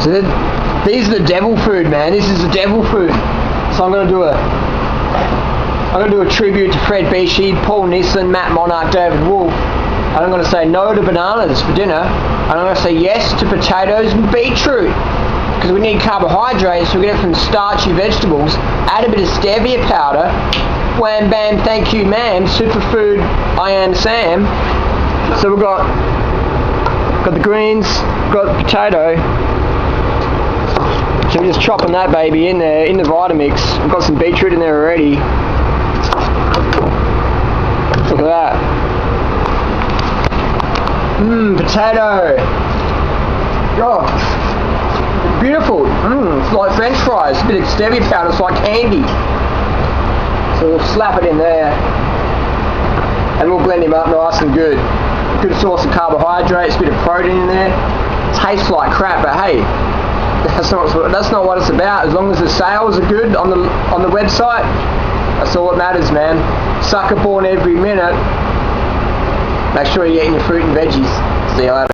So these are the devil food, man. This is the devil food. So I'm gonna do a tribute to Fred Beachy, Paul Nissen, Matt Monarch, David Wolf. And I'm gonna say no to bananas for dinner. And I'm gonna say yes to potatoes and beetroot. Because we need carbohydrates, so we get it from starchy vegetables. Add a bit of stevia powder. Wham bam, thank you ma'am. Superfood, I am Sam. So we've got the greens, got the potato. So we're just chopping that baby in there, in the Vitamix. We've got some beetroot in there already. Look at that. Potato. Oh, beautiful. It's like French fries. A bit of stevia powder, it's like candy. So we'll slap it in there. And we'll blend him up nice and good. Good source of carbohydrates, a bit of protein in there. Tastes like crap, but hey, that's not what it's about. As long as the sales are good on the website, that's all that matters, man. Sucker born every minute. Make sure you're eating your fruit and veggies. See you later.